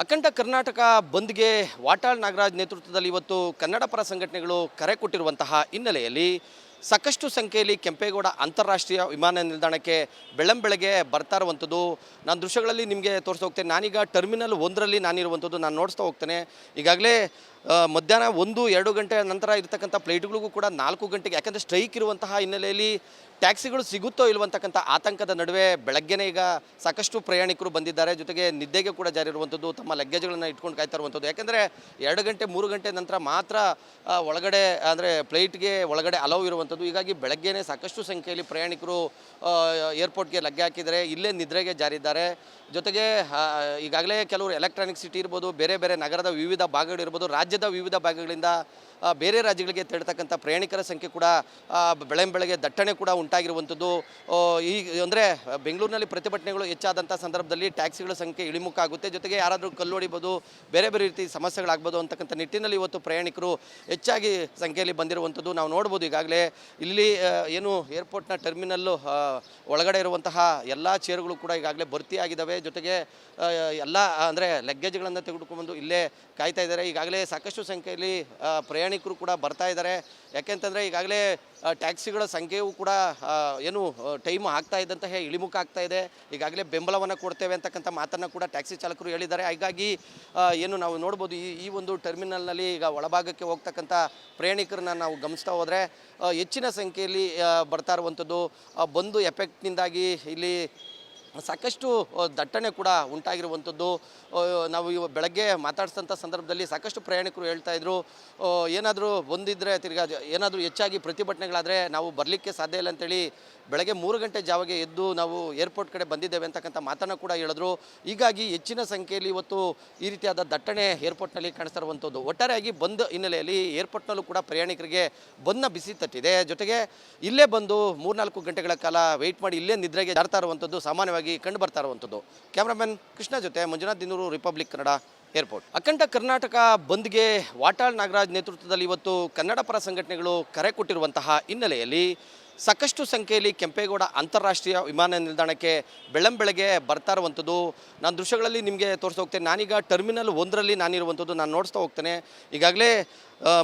ಅಖಂಡ ಕರ್ನಾಟಕ ಬಂದ್ಗೆ ವಾಟಾಳ್ ನಾಗರಾಜ್ ನೇತೃತ್ವದಲ್ಲಿ ಇವತ್ತು ಕನ್ನಡ ಪರ ಸಂಘಟನೆಗಳು ಕರೆ ಕೊಟ್ಟಿರುವಂತಹ ಹಿನ್ನೆಲೆಯಲ್ಲಿ ಸಾಕಷ್ಟು ಸಂಖ್ಯೆಯಲ್ಲಿ ಕೆಂಪೇಗೌಡ ಅಂತಾರಾಷ್ಟ್ರೀಯ ವಿಮಾನ ನಿಲ್ದಾಣಕ್ಕೆ ಬೆಳ್ಳಂಬೆಳಗ್ಗೆ ಬರ್ತಾ ಇರುವಂಥದ್ದು ನಾನು ದೃಶ್ಯಗಳಲ್ಲಿ ನಿಮಗೆ ತೋರಿಸ್ತಾ ಹೋಗ್ತೇನೆ. ನಾನೀಗ ಟರ್ಮಿನಲ್ 1ರಲ್ಲಿ ನಾನಿರುವಂಥದ್ದು ನಾನು ನೋಡಿಸ್ತಾ ಹೋಗ್ತೇನೆ. ಈಗಾಗಲೇ ಮಧ್ಯಾಹ್ನ 1-2 ಗಂಟೆ ನಂತರ ಇರತಕ್ಕಂಥ ಫ್ಲೈಟ್ಗಳಿಗೂ ಕೂಡ 4 ಗಂಟೆಗೆ, ಯಾಕಂದರೆ ಸ್ಟ್ರೈಕ್ ಇರುವಂತಹ ಹಿನ್ನೆಲೆಯಲ್ಲಿ ಟ್ಯಾಕ್ಸಿಗಳು ಸಿಗುತ್ತೋ ಇಲ್ವಂತಕ್ಕಂಥ ಆತಂಕದ ನಡುವೆ ಬೆಳಗ್ಗೆನೇ ಈಗ ಸಾಕಷ್ಟು ಪ್ರಯಾಣಿಕರು ಬಂದಿದ್ದಾರೆ. ಜೊತೆಗೆ ನಿದ್ದೆಗೆ ಕೂಡ ಜಾರಿ ಇರುವಂಥದ್ದು, ತಮ್ಮ ಲಗ್ಗೇಜ್ಗಳನ್ನು ಇಟ್ಕೊಂಡು ಕಾಯ್ತಾ ಇರುವಂಥದ್ದು. ಯಾಕೆಂದರೆ 2 ಗಂಟೆ 3 ಗಂಟೆ ನಂತರ ಮಾತ್ರ ಒಳಗಡೆ ಅಂದರೆ ಫ್ಲೈಟ್ಗೆ ಒಳಗಡೆ ಅಲೌ ಇರುವಂಥದ್ದು. ಹೀಗಾಗಿ ಬೆಳಗ್ಗೆನೇ ಸಾಕಷ್ಟು ಸಂಖ್ಯೆಯಲ್ಲಿ ಪ್ರಯಾಣಿಕರು ಏರ್ಪೋರ್ಟ್ಗೆ ಲಗ್ಗೆ ಹಾಕಿದರೆ ಇಲ್ಲೇ ನಿದ್ರೆಗೆ ಜಾರಿದ್ದಾರೆ. ಜೊತೆಗೆ ಈಗಾಗಲೇ ಕೆಲವರು ಎಲೆಕ್ಟ್ರಾನಿಕ್ ಸಿಟಿ ಇರ್ಬೋದು, ಬೇರೆ ಬೇರೆ ನಗರದ ವಿವಿಧ ಭಾಗಗಳಿರ್ಬೋದು, ರಾಜ್ಯದ ವಿವಿಧ ಭಾಗಗಳಿಂದ ಬೇರೆ ರಾಜ್ಯಗಳಿಗೆ ತೆರಳತಕ್ಕಂಥ ಪ್ರಯಾಣಿಕರ ಸಂಖ್ಯೆ ಕೂಡ ಬೆಳಗ್ಗೆ ದಟ್ಟಣೆ ಕೂಡ ಉಂಟಾಗಿರುವಂಥದ್ದು. ಈ ಅಂದರೆ ಬೆಂಗಳೂರಿನಲ್ಲಿ ಪ್ರತಿಭಟನೆಗಳು ಹೆಚ್ಚಾದಂಥ ಸಂದರ್ಭದಲ್ಲಿ ಟ್ಯಾಕ್ಸಿಗಳ ಸಂಖ್ಯೆ ಇಳಿಮುಖ ಆಗುತ್ತೆ. ಜೊತೆಗೆ ಯಾರಾದರೂ ಕಲ್ಲು ಹೊಡಿಬೋದು, ಬೇರೆ ಬೇರೆ ರೀತಿ ಸಮಸ್ಯೆಗಳಾಗ್ಬೋದು ಅಂತಕ್ಕಂಥ ನಿಟ್ಟಿನಲ್ಲಿ ಇವತ್ತು ಪ್ರಯಾಣಿಕರು ಹೆಚ್ಚಾಗಿ ಸಂಖ್ಯೆಯಲ್ಲಿ ಬಂದಿರುವಂಥದ್ದು ನಾವು ನೋಡ್ಬೋದು. ಈಗಾಗಲೇ ಇಲ್ಲಿ ಏನು ಏರ್ಪೋರ್ಟ್ನ ಟರ್ಮಿನಲ್ಲು ಒಳಗಡೆ ಇರುವಂತಹ ಎಲ್ಲ ಚೇರುಗಳು ಕೂಡ ಈಗಾಗಲೇ ಭರ್ತಿಯಾಗಿದ್ದಾವೆ. ಜೊತೆಗೆ ಎಲ್ಲ ಅಂದರೆ ಲಗ್ಗೇಜ್ಗಳನ್ನು ತೆಗೆದುಕೊಂಡು ಇಲ್ಲೇ ಕಾಯ್ತಾ ಇದ್ದಾರೆ. ಈಗಾಗಲೇ ಸಾಕಷ್ಟು ಸಂಖ್ಯೆಯಲ್ಲಿ ಪ್ರಯಾಣಿಕರು ಕೂಡ ಬರ್ತಾ ಇದ್ದಾರೆ. ಯಾಕೆಂತಂದರೆ ಈಗಾಗಲೇ ಟ್ಯಾಕ್ಸಿಗಳ ಸಂಖ್ಯೆಯೂ ಕೂಡ ಏನು ಟೈಮ್ ಆಗ್ತಾ ಇದ್ದಂತಹ ಇಳಿಮುಖ ಆಗ್ತಾ ಇದೆ. ಈಗಾಗಲೇ ಬೆಂಬಲವನ್ನು ಕೊಡ್ತೇವೆ ಅಂತಕ್ಕಂಥ ಮಾತನ್ನು ಕೂಡ ಟ್ಯಾಕ್ಸಿ ಚಾಲಕರು ಹೇಳಿದ್ದಾರೆ. ಹಾಗಾಗಿ ಏನು ನಾವು ನೋಡ್ಬೋದು, ಈ ಒಂದು ಟರ್ಮಿನಲ್ನಲ್ಲಿ ಈಗ ಒಳಭಾಗಕ್ಕೆ ಹೋಗ್ತಕ್ಕಂಥ ಪ್ರಯಾಣಿಕರನ್ನ ನಾವು ಗಮನಿಸ್ತಾ ಹೋದರೆ ಹೆಚ್ಚಿನ ಸಂಖ್ಯೆಯಲ್ಲಿ ಬರ್ತಾ ಇರುವಂಥದ್ದು. ಬಂದು ಎಫೆಕ್ಟ್ನಿಂದಾಗಿ ಇಲ್ಲಿ ಸಾಕಷ್ಟು ದಟ್ಟಣೆ ಕೂಡ ಉಂಟಾಗಿರುವಂಥದ್ದು. ನಾವು ಬೆಳಗ್ಗೆ ಮಾತಾಡಿಸಿದಂಥ ಸಂದರ್ಭದಲ್ಲಿ ಸಾಕಷ್ಟು ಪ್ರಯಾಣಿಕರು ಹೇಳ್ತಾ ಇದ್ರು, ಏನಾದರೂ ಬಂದಿದ್ದರೆ ತಿರ್ಗಾ ಏನಾದರೂ ಹೆಚ್ಚಾಗಿ ಪ್ರತಿಭಟನೆಗಳಾದರೆ ನಾವು ಬರಲಿಕ್ಕೆ ಸಾಧ್ಯ ಇಲ್ಲ ಅಂತೇಳಿ ಬೆಳಗ್ಗೆ 3 ಗಂಟೆ ಜಾವಗೆ ಎದ್ದು ನಾವು ಏರ್ಪೋರ್ಟ್ ಕಡೆ ಬಂದಿದ್ದೇವೆ ಅಂತಕ್ಕಂಥ ಮಾತನ್ನು ಕೂಡ ಹೇಳಿದ್ರು. ಹೀಗಾಗಿ ಹೆಚ್ಚಿನ ಸಂಖ್ಯೆಯಲ್ಲಿ ಇವತ್ತು ಈ ರೀತಿಯಾದ ದಟ್ಟಣೆ ಏರ್ಪೋರ್ಟ್ನಲ್ಲಿ ಕಾಣಿಸ್ತಾ ಇರುವಂಥದ್ದು. ಒಟ್ಟಾರೆಯಾಗಿ ಬಂದ್ ಹಿನ್ನೆಲೆಯಲ್ಲಿ ಏರ್ಪೋರ್ಟ್ನಲ್ಲೂ ಕೂಡ ಪ್ರಯಾಣಿಕರಿಗೆ ಬಂದ್ನ ಬಿಸಿ ತಟ್ಟಿದೆ. ಜೊತೆಗೆ ಇಲ್ಲೇ ಬಂದು 3-4 ಗಂಟೆಗಳ ಕಾಲ ವೆಯ್ಟ್ ಮಾಡಿ ಇಲ್ಲೇ ನಿದ್ರೆಗೆ ಜಾರ್ತಾ ಇರುವಂಥದ್ದು ಸಾಮಾನ್ಯವಾಗಿ ಕಂಡು ಬರ್ತಾ ಇರುವಂಥದ್ದು. ಕ್ಯಾಮ್ರಾಮನ್ ಕೃಷ್ಣ ಜೊತೆ ಮಂಜುನಾಥ್ ದಿನೂರು, ರಿಪಬ್ಲಿಕ್ ಕನ್ನಡ, ಏರ್ಪೋರ್ಟ್. ಅಖಂಡ ಕರ್ನಾಟಕ ಬಂದ್ಗೆ ವಾಟಾಳ್ ನಾಗರಾಜ್ ನೇತೃತ್ವದಲ್ಲಿ ಇವತ್ತು ಕನ್ನಡ ಪರ ಸಂಘಟನೆಗಳು ಕರೆ ಕೊಟ್ಟಿರುವಂತಹ ಹಿನ್ನೆಲೆಯಲ್ಲಿ ಸಾಕಷ್ಟು ಸಂಖ್ಯೆಯಲ್ಲಿ ಕೆಂಪೇಗೌಡ ಅಂತಾರಾಷ್ಟ್ರೀಯ ವಿಮಾನ ನಿಲ್ದಾಣಕ್ಕೆ ಬೆಳ್ಳಂಬೆಳಗ್ಗೆ ಬರ್ತಾ ಇರುವಂಥದ್ದು ನಾನು ದೃಶ್ಯಗಳಲ್ಲಿ ನಿಮಗೆ ತೋರಿಸ್ತಾ ಹೋಗ್ತೇನೆ. ನಾನೀಗ ಟರ್ಮಿನಲ್ 1ರಲ್ಲಿ ನಾನಿರುವಂಥದ್ದು ನಾನು ನೋಡಿಸ್ತಾ ಹೋಗ್ತೇನೆ. ಈಗಾಗಲೇ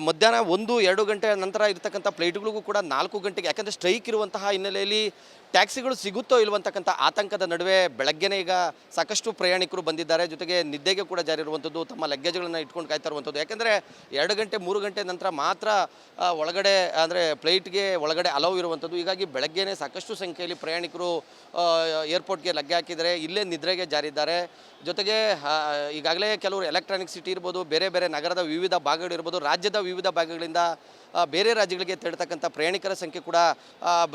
ಮಧ್ಯಾಹ್ನ 1-2 ಗಂಟೆ ನಂತರ ಇರತಕ್ಕಂಥ ಫ್ಲೈಟ್ಗಳಿಗೂ ಕೂಡ 4 ಗಂಟೆಗೆ, ಯಾಕಂದರೆ ಸ್ಟ್ರೈಕ್ ಇರುವಂತಹ ಹಿನ್ನೆಲೆಯಲ್ಲಿ ಟ್ಯಾಕ್ಸಿಗಳು ಸಿಗುತ್ತೋ ಇಲ್ವಂತಕ್ಕಂಥ ಆತಂಕದ ನಡುವೆ ಬೆಳಗ್ಗೆನೇ ಈಗ ಸಾಕಷ್ಟು ಪ್ರಯಾಣಿಕರು ಬಂದಿದ್ದಾರೆ. ಜೊತೆಗೆ ನಿದ್ದೆಗೆ ಕೂಡ ಜಾರಿ ಇರುವಂಥದ್ದು, ತಮ್ಮ ಲಗ್ಗೇಜ್ಗಳನ್ನು ಇಟ್ಕೊಂಡು ಕಾಯ್ತಾ ಇರುವಂಥದ್ದು. ಯಾಕೆಂದರೆ 2 ಗಂಟೆ 3 ಗಂಟೆ ನಂತರ ಮಾತ್ರ ಒಳಗಡೆ ಅಂದರೆ ಫ್ಲೈಟ್ಗೆ ಒಳಗಡೆ ಅಲೌ ಇರುವಂಥದ್ದು. ಹೀಗಾಗಿ ಬೆಳಗ್ಗೆನೇ ಸಾಕಷ್ಟು ಸಂಖ್ಯೆಯಲ್ಲಿ ಪ್ರಯಾಣಿಕರು ಏರ್ಪೋರ್ಟ್ಗೆ ಲಗ್ಗೆ ಹಾಕಿದರೆ ಇಲ್ಲೇ ನಿದ್ರೆಗೆ ಜಾರಿದ್ದಾರೆ. ಜೊತೆಗೆ ಈಗಾಗಲೇ ಕೆಲವರು ಎಲೆಕ್ಟ್ರಾನಿಕ್ ಸಿಟಿ ಇರ್ಬೋದು, ಬೇರೆ ಬೇರೆ ನಗರದ ವಿವಿಧ ಭಾಗಗಳಿರ್ಬೋದು, ರಾಜ್ಯದ ವಿವಿಧ ಭಾಗಗಳಿಂದ ಬೇರೆ ರಾಜ್ಯಗಳಿಗೆ ತೆರಳತಕ್ಕಂಥ ಪ್ರಯಾಣಿಕರ ಸಂಖ್ಯೆ ಕೂಡ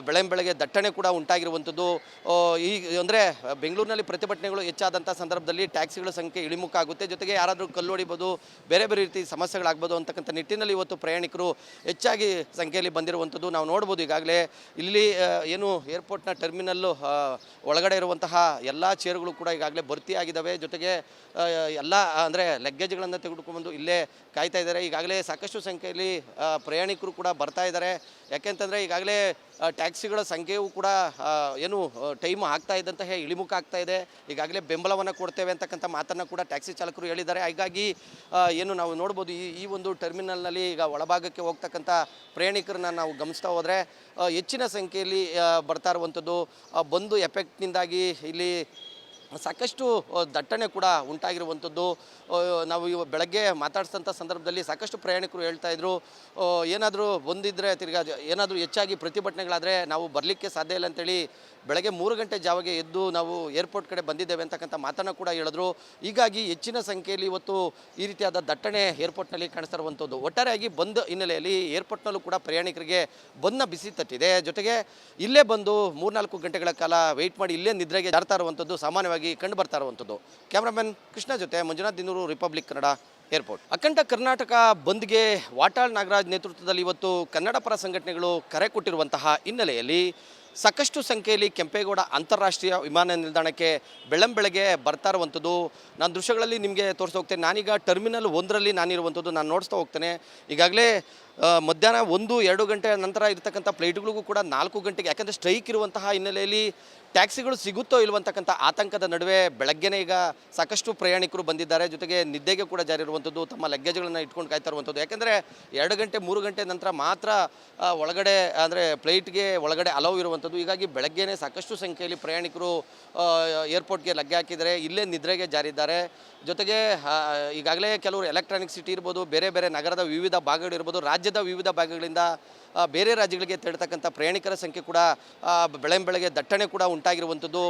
ಬೆಳಗ್ಗೆ ದಟ್ಟಣೆ ಕೂಡ ಉಂಟಾಗಿರುವಂಥದ್ದು. ಈ ಅಂದರೆ ಬೆಂಗಳೂರಿನಲ್ಲಿ ಪ್ರತಿಭಟನೆಗಳು ಹೆಚ್ಚಾದಂಥ ಸಂದರ್ಭದಲ್ಲಿ ಟ್ಯಾಕ್ಸಿಗಳ ಸಂಖ್ಯೆ ಇಳಿಮುಖ ಆಗುತ್ತೆ. ಜೊತೆಗೆ ಯಾರಾದರೂ ಕಲ್ಲು ಹೊಡಿಬೋದು, ಬೇರೆ ಬೇರೆ ರೀತಿ ಸಮಸ್ಯೆಗಳಾಗ್ಬೋದು ಅಂತಕ್ಕಂಥ ನಿಟ್ಟಿನಲ್ಲಿ ಇವತ್ತು ಪ್ರಯಾಣಿಕರು ಹೆಚ್ಚಾಗಿ ಸಂಖ್ಯೆಯಲ್ಲಿ ಬಂದಿರುವಂಥದ್ದು ನಾವು ನೋಡ್ಬೋದು. ಈಗಾಗಲೇ ಇಲ್ಲಿ ಏನು ಏರ್ಪೋರ್ಟ್ನ ಟರ್ಮಿನಲ್ಲು ಒಳಗಡೆ ಇರುವಂತಹ ಎಲ್ಲ ಚೇರುಗಳು ಕೂಡ ಈಗಾಗಲೇ ಭರ್ತಿಯಾಗಿದ್ದಾವೆ. ಜೊತೆಗೆ ಎಲ್ಲ ಅಂದರೆ ಲಗ್ಗೇಜ್ಗಳನ್ನು ತೆಗೆದುಕೊಂಡು ಇಲ್ಲೇ ಕಾಯ್ತಾ ಇದ್ದಾರೆ. ಈಗಾಗಲೇ ಸಾಕಷ್ಟು ಸಂಖ್ಯೆಯಲ್ಲಿ ಪ್ರಯಾಣಿಕರು ಕೂಡ ಬರ್ತಾ ಇದ್ದಾರೆ. ಯಾಕೆಂತಂದರೆ ಈಗಾಗಲೇ ಟ್ಯಾಕ್ಸಿಗಳ ಸಂಖ್ಯೆಯೂ ಕೂಡ ಏನು ಟೈಮ್ ಆಗ್ತಾ ಇದ್ದಂತಹ ಇಳಿಮುಖ ಆಗ್ತಾ ಇದೆ. ಈಗಾಗಲೇ ಬೆಂಬಲವನ್ನು ಕೊಡ್ತೇವೆ ಅಂತಕ್ಕಂಥ ಮಾತನ್ನು ಕೂಡ ಟ್ಯಾಕ್ಸಿ ಚಾಲಕರು ಹೇಳಿದ್ದಾರೆ. ಹಾಗಾಗಿ ಏನು ನಾವು ನೋಡ್ಬೋದು, ಈ ಒಂದು ಟರ್ಮಿನಲ್ನಲ್ಲಿ ಈಗ ಒಳಭಾಗಕ್ಕೆ ಹೋಗ್ತಕ್ಕಂಥ ಪ್ರಯಾಣಿಕರನ್ನ ನಾವು ಗಮನಿಸ್ತಾ ಹೋದರೆ ಹೆಚ್ಚಿನ ಸಂಖ್ಯೆಯಲ್ಲಿ ಬರ್ತಾ ಇರುವಂಥದ್ದು. ಬಂದು ಎಫೆಕ್ಟ್ನಿಂದಾಗಿ ಇಲ್ಲಿ ಸಾಕಷ್ಟು ದಟ್ಟಣೆ ಕೂಡ ಉಂಟಾಗಿರುವಂಥದ್ದು. ನಾವು ಬೆಳಗ್ಗೆ ಮಾತಾಡಿಸಿದಂಥ ಸಂದರ್ಭದಲ್ಲಿ ಸಾಕಷ್ಟು ಪ್ರಯಾಣಿಕರು ಹೇಳ್ತಾ ಇದ್ರು, ಏನಾದರೂ ಬಂದಿದ್ದರೆ ತಿರ್ಗಾ ಏನಾದರೂ ಹೆಚ್ಚಾಗಿ ಪ್ರತಿಭಟನೆಗಳಾದರೆ ನಾವು ಬರಲಿಕ್ಕೆ ಸಾಧ್ಯ ಇಲ್ಲ ಅಂತೇಳಿ ಬೆಳಗ್ಗೆ 3 ಗಂಟೆ ಜಾವಗೆ ಎದ್ದು ನಾವು ಏರ್ಪೋರ್ಟ್ ಕಡೆ ಬಂದಿದ್ದೇವೆ ಅಂತಕ್ಕಂಥ ಮಾತನ್ನು ಕೂಡ ಹೇಳಿದ್ರು. ಹೀಗಾಗಿ ಹೆಚ್ಚಿನ ಸಂಖ್ಯೆಯಲ್ಲಿ ಇವತ್ತು ಈ ರೀತಿಯಾದ ದಟ್ಟಣೆ ಏರ್ಪೋರ್ಟ್ನಲ್ಲಿ ಕಾಣಿಸ್ತಾ ಇರುವಂಥದ್ದು. ಒಟ್ಟಾರೆಯಾಗಿ ಬಂದ್ ಹಿನ್ನೆಲೆಯಲ್ಲಿ ಏರ್ಪೋರ್ಟ್ನಲ್ಲೂ ಕೂಡ ಪ್ರಯಾಣಿಕರಿಗೆ ಬಂದ್ನ ಬಿಸಿ ತಟ್ಟಿದೆ. ಜೊತೆಗೆ ಇಲ್ಲೇ ಬಂದು 3-4 ಗಂಟೆಗಳ ಕಾಲ ವೆಯ್ಟ್ ಮಾಡಿ ಇಲ್ಲೇ ನಿದ್ರೆಗೆ ಜಾರ್ತಾ ಇರುವಂಥದ್ದು ಸಾಮಾನ್ಯವಾಗಿ ಕಂಡು ಬರ್ತಾ ಇರುವಂಥದ್ದು. ಕ್ಯಾಮ್ರಾಮನ್ ಕೃಷ್ಣ ಜೊತೆ ಮಂಜುನಾಥ್ ದಿನೂರು, ರಿಪಬ್ಲಿಕ್ ಕನ್ನಡ, ಏರ್ಪೋರ್ಟ್. ಅಖಂಡ ಕರ್ನಾಟಕ ಬಂದ್ಗೆ ವಾಟಾಳ್ ನಾಗರಾಜ್ ನೇತೃತ್ವದಲ್ಲಿ ಇವತ್ತು ಕನ್ನಡ ಪರ ಸಂಘಟನೆಗಳು ಕರೆ ಕೊಟ್ಟಿರುವಂತಹ ಹಿನ್ನೆಲೆಯಲ್ಲಿ ಸಾಕಷ್ಟು ಸಂಖ್ಯೆಯಲ್ಲಿ ಕೆಂಪೇಗೌಡ ಅಂತಾರಾಷ್ಟ್ರೀಯ ವಿಮಾನ ನಿಲ್ದಾಣಕ್ಕೆ ಬೆಳ್ಳಂಬೆಳಗ್ಗೆ ಬರ್ತಾ ಇರುವಂಥದ್ದು ನಾನು ದೃಶ್ಯಗಳಲ್ಲಿ ನಿಮಗೆ ತೋರಿಸ್ತಾ ಹೋಗ್ತೇನೆ. ನಾನೀಗ ಟರ್ಮಿನಲ್ 1ರಲ್ಲಿ ನಾನಿರುವಂಥದ್ದು ನಾನು ನೋಡಿಸ್ತಾ ಹೋಗ್ತೇನೆ. ಈಗಾಗಲೇ ಮಧ್ಯಾಹ್ನ 1-2 ಗಂಟೆ ನಂತರ ಇರತಕ್ಕಂಥ ಫ್ಲೈಟ್ಗಳಿಗೂ ಕೂಡ 4 ಗಂಟೆಗೆ, ಯಾಕಂದರೆ ಸ್ಟ್ರೈಕ್ ಇರುವಂತಹ ಹಿನ್ನೆಲೆಯಲ್ಲಿ ಟ್ಯಾಕ್ಸಿಗಳು ಸಿಗುತ್ತೋ ಇಲ್ವಂತಕ್ಕಂಥ ಆತಂಕದ ನಡುವೆ ಬೆಳಗ್ಗೆನೇ ಈಗ ಸಾಕಷ್ಟು ಪ್ರಯಾಣಿಕರು ಬಂದಿದ್ದಾರೆ. ಜೊತೆಗೆ ನಿದ್ದೆಗೆ ಕೂಡ ಜಾರಿ ಇರುವಂಥದ್ದು, ತಮ್ಮ ಲಗ್ಗೇಜ್ಗಳನ್ನು ಇಟ್ಕೊಂಡು ಕಾಯ್ತಾ ಇರುವಂಥದ್ದು. ಯಾಕೆಂದರೆ 2 ಗಂಟೆ 3 ಗಂಟೆ ನಂತರ ಮಾತ್ರ ಒಳಗಡೆ ಅಂದರೆ ಫ್ಲೈಟ್ಗೆ ಒಳಗಡೆ ಅಲೌ ಇರುವಂಥದ್ದು. ಹೀಗಾಗಿ ಬೆಳಗ್ಗೆನೇ ಸಾಕಷ್ಟು ಸಂಖ್ಯೆಯಲ್ಲಿ ಪ್ರಯಾಣಿಕರು ಏರ್ಪೋರ್ಟ್ಗೆ ಲಗ್ಗೆ ಹಾಕಿದರೆ ಇಲ್ಲೇ ನಿದ್ರೆಗೆ ಜಾರಿದ್ದಾರೆ. ಜೊತೆಗೆ ಈಗಾಗಲೇ ಕೆಲವರು ಎಲೆಕ್ಟ್ರಾನಿಕ್ ಸಿಟಿ ಇರ್ಬೋದು, ಬೇರೆ ಬೇರೆ ನಗರದ ವಿವಿಧ ಭಾಗಗಳಿರ್ಬೋದು, ರಾಜ್ಯದ ವಿವಿಧ ಭಾಗಗಳಿಂದ ಬೇರೆ ರಾಜ್ಯಗಳಿಗೆ ತೆರಳತಕ್ಕಂಥ ಪ್ರಯಾಣಿಕರ ಸಂಖ್ಯೆ ಕೂಡ ಬೆಳಗ್ಗೆ ದಟ್ಟಣೆ ಕೂಡ ಉಂಟಾಗಿರುವಂಥದ್ದು.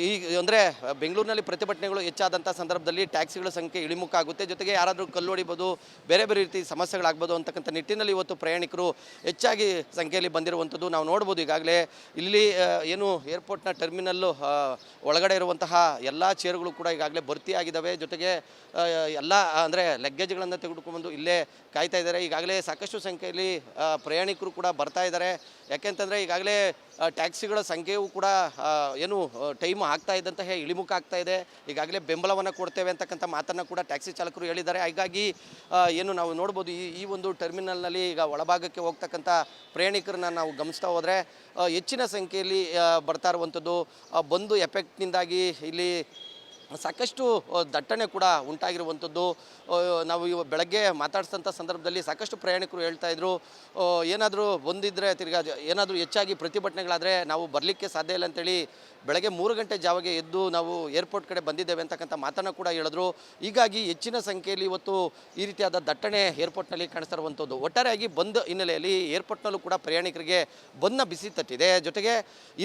ಈ ಅಂದರೆ ಬೆಂಗಳೂರಿನಲ್ಲಿ ಪ್ರತಿಭಟನೆಗಳು ಹೆಚ್ಚಾದಂಥ ಸಂದರ್ಭದಲ್ಲಿ ಟ್ಯಾಕ್ಸಿಗಳ ಸಂಖ್ಯೆ ಇಳಿಮುಖ ಆಗುತ್ತೆ. ಜೊತೆಗೆ ಯಾರಾದರೂ ಕಲ್ಲು ಹೊಡಿಬೋದು, ಬೇರೆ ಬೇರೆ ರೀತಿ ಸಮಸ್ಯೆಗಳಾಗ್ಬೋದು ಅಂತಕ್ಕಂಥ ನಿಟ್ಟಿನಲ್ಲಿ ಇವತ್ತು ಪ್ರಯಾಣಿಕರು ಹೆಚ್ಚಾಗಿ ಸಂಖ್ಯೆಯಲ್ಲಿ ಬಂದಿರುವಂಥದ್ದು ನಾವು ನೋಡ್ಬೋದು. ಈಗಾಗಲೇ ಇಲ್ಲಿ ಏನು ಏರ್ಪೋರ್ಟ್ನ ಟರ್ಮಿನಲ್ಲು ಒಳಗಡೆ ಇರುವಂತಹ ಎಲ್ಲ ಚೇರುಗಳು ಕೂಡ ಈಗಾಗಲೇ ಭರ್ತಿಯಾಗಿದ್ದಾವೆ. ಜೊತೆಗೆ ಎಲ್ಲ ಅಂದರೆ ಲಗ್ಗೇಜ್ಗಳನ್ನು ತೆಗೆದುಕೊಂಡು ಇಲ್ಲೇ ಕಾಯ್ತಾ ಇದ್ದಾರೆ. ಈಗಾಗಲೇ ಸಾಕಷ್ಟು ಸಂಖ್ಯೆಯಲ್ಲಿ ಪ್ರಯಾಣಿಕರು ಕೂಡ ಬರ್ತಾ ಇದ್ದಾರೆ. ಯಾಕೆಂತಂದರೆ ಈಗಾಗಲೇ ಟ್ಯಾಕ್ಸಿಗಳ ಸಂಖ್ಯೆಯೂ ಕೂಡ ಏನು ಟೈಮ್ ಆಗ್ತಾ ಇದ್ದಂತಹ ಇಳಿಮುಖ ಆಗ್ತಾ ಇದೆ. ಈಗಾಗಲೇ ಬೆಂಬಲವನ್ನು ಕೊಡ್ತೇವೆ ಅಂತಕ್ಕಂಥ ಮಾತನ್ನು ಕೂಡ ಟ್ಯಾಕ್ಸಿ ಚಾಲಕರು ಹೇಳಿದ್ದಾರೆ. ಹಾಗಾಗಿ ಏನು ನಾವು ನೋಡ್ಬೋದು, ಈ ಒಂದು ಟರ್ಮಿನಲ್ನಲ್ಲಿ ಈಗ ಒಳಭಾಗಕ್ಕೆ ಹೋಗ್ತಕ್ಕಂಥ ಪ್ರಯಾಣಿಕರನ್ನ ನಾವು ಗಮನಿಸ್ತಾ ಹೋದರೆ ಹೆಚ್ಚಿನ ಸಂಖ್ಯೆಯಲ್ಲಿ ಬರ್ತಾ ಇರುವಂಥದ್ದು. ಬಂದು ಎಫೆಕ್ಟ್ನಿಂದಾಗಿ ಇಲ್ಲಿ ಸಾಕಷ್ಟು ದಟ್ಟಣೆ ಕೂಡ ಉಂಟಾಗಿರುವಂಥದ್ದು. ನಾವು ಬೆಳಗ್ಗೆ ಮಾತಾಡಿಸಿದಂಥ ಸಂದರ್ಭದಲ್ಲಿ ಸಾಕಷ್ಟು ಪ್ರಯಾಣಿಕರು ಹೇಳ್ತಾಯಿದ್ರು, ಏನಾದರೂ ಬಂದಿದ್ದರೆ ತಿರ್ಗಾ ಏನಾದರೂ ಹೆಚ್ಚಾಗಿ ಪ್ರತಿಭಟನೆಗಳಾದರೆ ನಾವು ಬರಲಿಕ್ಕೆ ಸಾಧ್ಯ ಇಲ್ಲ ಅಂತೇಳಿ ಬೆಳಗ್ಗೆ 3 ಗಂಟೆ ಜಾವಗೆ ಎದ್ದು ನಾವು ಏರ್ಪೋರ್ಟ್ ಕಡೆ ಬಂದಿದ್ದೇವೆ ಅಂತಕ್ಕಂಥ ಮಾತನ್ನು ಕೂಡ ಹೇಳಿದ್ರು. ಹೀಗಾಗಿ ಹೆಚ್ಚಿನ ಸಂಖ್ಯೆಯಲ್ಲಿ ಇವತ್ತು ಈ ರೀತಿಯಾದ ದಟ್ಟಣೆ ಏರ್ಪೋರ್ಟ್ನಲ್ಲಿ ಕಾಣಿಸ್ತಾ ಇರುವಂಥದ್ದು. ಒಟ್ಟಾರೆಯಾಗಿ ಬಂದ್ ಹಿನ್ನೆಲೆಯಲ್ಲಿ ಏರ್ಪೋರ್ಟ್ನಲ್ಲೂ ಕೂಡ ಪ್ರಯಾಣಿಕರಿಗೆ ಬಂದ್ನ ಬಿಸಿ ತಟ್ಟಿದೆ. ಜೊತೆಗೆ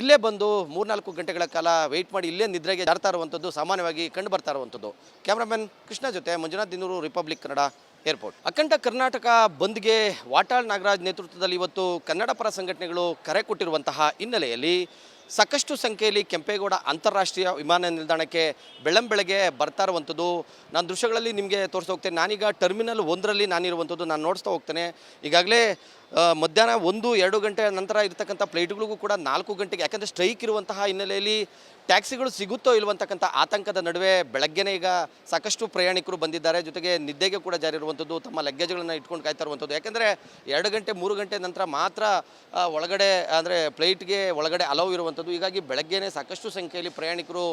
ಇಲ್ಲೇ ಬಂದು 3-4 ಗಂಟೆಗಳ ಕಾಲ ವೆಯ್ಟ್ ಮಾಡಿ ಇಲ್ಲೇ ನಿದ್ರೆಗೆ ಜಾರ್ತಾ ಇರುವಂಥದ್ದು ಸಾಮಾನ್ಯವಾಗಿ ಕಂಡು ಬರ್ತಾ ಇರುವಂಥದ್ದು. ಕ್ಯಾಮ್ರಾಮನ್ ಕೃಷ್ಣ ಜೊತೆ ಮಂಜುನಾಥ್ ದಿನೂರು, ರಿಪಬ್ಲಿಕ್ ಕನ್ನಡ, ಏರ್ಪೋರ್ಟ್. ಅಖಂಡ ಕರ್ನಾಟಕ ಬಂದ್ಗೆ ವಾಟಾಳ್ ನಾಗರಾಜ್ ನೇತೃತ್ವದಲ್ಲಿ ಇವತ್ತು ಕನ್ನಡ ಪರ ಸಂಘಟನೆಗಳು ಕರೆ ಕೊಟ್ಟಿರುವಂತಹ ಹಿನ್ನೆಲೆಯಲ್ಲಿ ಸಾಕಷ್ಟು ಸಂಖ್ಯೆಯಲ್ಲಿ ಕೆಂಪೇಗೌಡ ಅಂತಾರಾಷ್ಟ್ರೀಯ ವಿಮಾನ ನಿಲ್ದಾಣಕ್ಕೆ ಬೆಳಗ್ಗೆ ಬರ್ತಾ ಇರುವಂಥದ್ದು. ನಾನು ದೃಶ್ಯಗಳಲ್ಲಿ ನಿಮಗೆ ತೋರಿಸ್ತಾ ಹೋಗ್ತೇನೆ. ನಾನೀಗ ಟರ್ಮಿನಲ್ 1ರಲ್ಲಿ ನಾನಿರುವಂಥದ್ದು, ನಾನು ನೋಡಿಸ್ತಾ ಹೋಗ್ತೇನೆ. ಈಗಾಗಲೇ ಮಧ್ಯಾಹ್ನ 1-2 ಗಂಟೆ ನಂತರ ಇರತಕ್ಕಂಥ ಫ್ಲೈಟ್ಗಳಿಗೂ ಕೂಡ 4 ಗಂಟೆಗೆ, ಯಾಕಂದರೆ ಸ್ಟ್ರೈಕ್ ಇರುವಂತಹ ಹಿನ್ನೆಲೆಯಲ್ಲಿ ಟ್ಯಾಕ್ಸಿಗಳು ಸಿಗುತ್ತೋ ಇಲ್ವಂತಕ್ಕಂಥ ಆತಂಕದ ನಡುವೆ ಬೆಳಗ್ಗೆನೇ ಈಗ ಸಾಕಷ್ಟು ಪ್ರಯಾಣಿಕರು ಬಂದಿದ್ದಾರೆ. ಜೊತೆಗೆ ನಿದ್ದೆಗೆ ಕೂಡ ಜಾರಿ ಇರುವಂಥದ್ದು, ತಮ್ಮ ಲಗ್ಗೇಜ್ಗಳನ್ನು ಇಟ್ಕೊಂಡು ಕಾಯ್ತಾ ಇರುವಂಥದ್ದು. ಯಾಕೆಂದರೆ 2 ಗಂಟೆ 3 ಗಂಟೆ ನಂತರ ಮಾತ್ರ ಒಳಗಡೆ ಅಂದರೆ ಫ್ಲೈಟ್ಗೆ ಒಳಗಡೆ ಅಲೌ ಇರುವಂಥದ್ದು. ಹೀಗಾಗಿ ಬೆಳಗ್ಗೆನೇ ಸಾಕಷ್ಟು ಸಂಖ್ಯೆಯಲ್ಲಿ ಪ್ರಯಾಣಿಕರು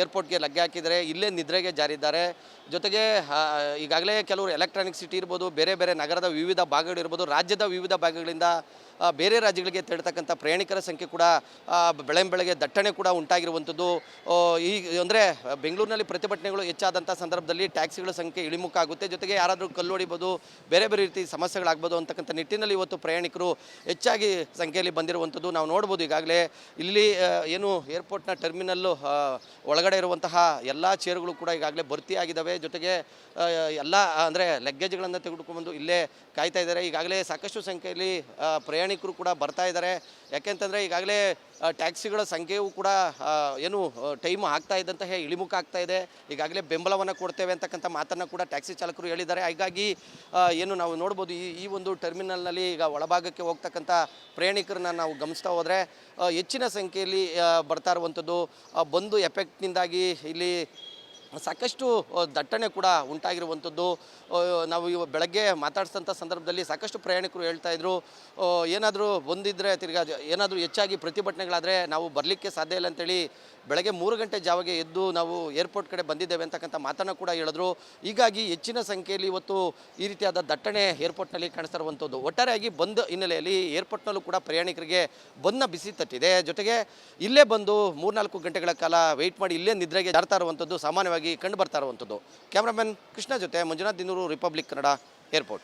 ಏರ್ಪೋರ್ಟ್ಗೆ ಲಗ್ಗೆ ಹಾಕಿದರೆ ಇಲ್ಲೇ ನಿದ್ರೆಗೆ ಜಾರಿದ್ದಾರೆ. ಜೊತೆಗೆ ಈಗಾಗಲೇ ಕೆಲವರು ಎಲೆಕ್ಟ್ರಾನಿಕ್ ಸಿಟಿ ಇರ್ಬೋದು, ಬೇರೆ ಬೇರೆ ನಗರದ ವಿವಿಧ ಭಾಗಗಳಿರ್ಬೋದು, ರಾಜ್ಯದ ವಿವಿಧ ಭಾಗಗಳಿಂದ ಬೇರೆ ರಾಜ್ಯಗಳಿಗೆ ತೆರಳತಕ್ಕಂಥ ಪ್ರಯಾಣಿಕರ ಸಂಖ್ಯೆ ಕೂಡ ಬೆಳಗ್ಗೆ ದಟ್ಟಣೆ ಕೂಡ ಉಂಟಾಗಿರುವಂಥದ್ದು. ಈ ಅಂದರೆ ಬೆಂಗಳೂರಿನಲ್ಲಿ ಪ್ರತಿಭಟನೆಗಳು ಹೆಚ್ಚಾದಂಥ ಸಂದರ್ಭದಲ್ಲಿ ಟ್ಯಾಕ್ಸಿಗಳ ಸಂಖ್ಯೆ ಇಳಿಮುಖ ಆಗುತ್ತೆ. ಜೊತೆಗೆ ಯಾರಾದರೂ ಕಲ್ಲು ಹೊಡಿಬೋದು, ಬೇರೆ ಬೇರೆ ರೀತಿ ಸಮಸ್ಯೆಗಳಾಗ್ಬೋದು ಅಂತಕ್ಕಂಥ ನಿಟ್ಟಿನಲ್ಲಿ ಇವತ್ತು ಪ್ರಯಾಣಿಕರು ಹೆಚ್ಚಾಗಿ ಸಂಖ್ಯೆಯಲ್ಲಿ ಬಂದಿರುವಂಥದ್ದು ನಾವು ನೋಡ್ಬೋದು. ಈಗಾಗಲೇ ಇಲ್ಲಿ ಏನು ಏರ್ಪೋರ್ಟ್ನ ಟರ್ಮಿನಲ್ಲು ಒಳಗಡೆ ಇರುವಂತಹ ಎಲ್ಲ ಚೇರುಗಳು ಕೂಡ ಈಗಾಗಲೇ ಭರ್ತಿಯಾಗಿದ್ದಾವೆ. ಜೊತೆಗೆ ಎಲ್ಲ ಅಂದರೆ ಲಗ್ಗೇಜ್ಗಳನ್ನು ತೆಗೆದುಕೊಂಡು ಇಲ್ಲೇ ಕಾಯ್ತಾ ಇದ್ದಾರೆ. ಈಗಾಗಲೇ ಸಾಕಷ್ಟು ಸಂಖ್ಯೆಯಲ್ಲಿ ಪ್ರಯಾಣಿಕರು ಕೂಡ ಬರ್ತಾ ಇದ್ದಾರೆ. ಯಾಕೆಂತಂದರೆ ಈಗಾಗಲೇ ಟ್ಯಾಕ್ಸಿಗಳ ಸಂಖ್ಯೆಯೂ ಕೂಡ ಏನು ಟೈಮ್ ಆಗ್ತಾ ಇದ್ದಂತಹ ಇಳಿಮುಖ ಆಗ್ತಾ ಇದೆ. ಈಗಾಗಲೇ ಬೆಂಬಲವನ್ನು ಕೊಡ್ತೇವೆ ಅಂತಕ್ಕಂಥ ಮಾತನ್ನು ಕೂಡ ಟ್ಯಾಕ್ಸಿ ಚಾಲಕರು ಹೇಳಿದ್ದಾರೆ. ಹಾಗಾಗಿ ಏನು ನಾವು ನೋಡ್ಬೋದು, ಈ ಒಂದು ಟರ್ಮಿನಲ್ನಲ್ಲಿ ಈಗ ಒಳಭಾಗಕ್ಕೆ ಹೋಗ್ತಕ್ಕಂಥ ಪ್ರಯಾಣಿಕರನ್ನ ನಾವು ಗಮನಿಸ್ತಾ ಹೋದರೆ ಹೆಚ್ಚಿನ ಸಂಖ್ಯೆಯಲ್ಲಿ ಬರ್ತಾ ಇರುವಂಥದ್ದು. ಬಂದು ಎಫೆಕ್ಟ್ನಿಂದಾಗಿ ಇಲ್ಲಿ ಸಾಕಷ್ಟು ದಟ್ಟಣೆ ಕೂಡ ಉಂಟಾಗಿರುವಂಥದ್ದು. ನಾವು ಬೆಳಗ್ಗೆ ಮಾತಾಡಿಸಿದಂಥ ಸಂದರ್ಭದಲ್ಲಿ ಸಾಕಷ್ಟು ಪ್ರಯಾಣಿಕರು ಹೇಳ್ತಾಯಿದ್ರು, ಏನಾದರೂ ಬಂದಿದ್ದರೆ ತಿರ್ಗಾ ಏನಾದರೂ ಹೆಚ್ಚಾಗಿ ಪ್ರತಿಭಟನೆಗಳಾದರೆ ನಾವು ಬರಲಿಕ್ಕೆ ಸಾಧ್ಯ ಇಲ್ಲ ಅಂತೇಳಿ ಬೆಳಗ್ಗೆ 3 ಗಂಟೆ ಜಾವಗೆ ಎದ್ದು ನಾವು ಏರ್ಪೋರ್ಟ್ ಕಡೆ ಬಂದಿದ್ದೇವೆ ಅಂತಕ್ಕಂಥ ಮಾತನ್ನು ಕೂಡ ಹೇಳಿದ್ರು. ಹೀಗಾಗಿ ಹೆಚ್ಚಿನ ಸಂಖ್ಯೆಯಲ್ಲಿ ಇವತ್ತು ಈ ರೀತಿಯಾದ ದಟ್ಟಣೆ ಏರ್ಪೋರ್ಟ್ನಲ್ಲಿ ಕಾಣಿಸ್ತಾ ಇರುವಂಥದ್ದು. ಒಟ್ಟಾರೆಯಾಗಿ ಬಂದ್ ಹಿನ್ನೆಲೆಯಲ್ಲಿ ಏರ್ಪೋರ್ಟ್ನಲ್ಲೂ ಕೂಡ ಪ್ರಯಾಣಿಕರಿಗೆ ಬಂದ್ನ ಬಿಸಿ ತಟ್ಟಿದೆ. ಜೊತೆಗೆ ಇಲ್ಲೇ ಬಂದು 3-4 ಗಂಟೆಗಳ ಕಾಲ ವೆಯ್ಟ್ ಮಾಡಿ ಇಲ್ಲೇ ನಿದ್ರೆಗೆ ಜಾರ್ತಾ ಇರುವಂಥದ್ದು ಸಾಮಾನ್ಯವಾಗಿ ಕಂಡು ಬರ್ತಾ ಇರುವಂಥದ್ದು. ಕ್ಯಾಮ್ರಾಮನ್ ಕೃಷ್ಣ ಜೊತೆ ಮಂಜುನಾಥ್ ದಿನೂರು, ರಿಪಬ್ಲಿಕ್ ಕನ್ನಡ, ಏರ್ಪೋರ್ಟ್.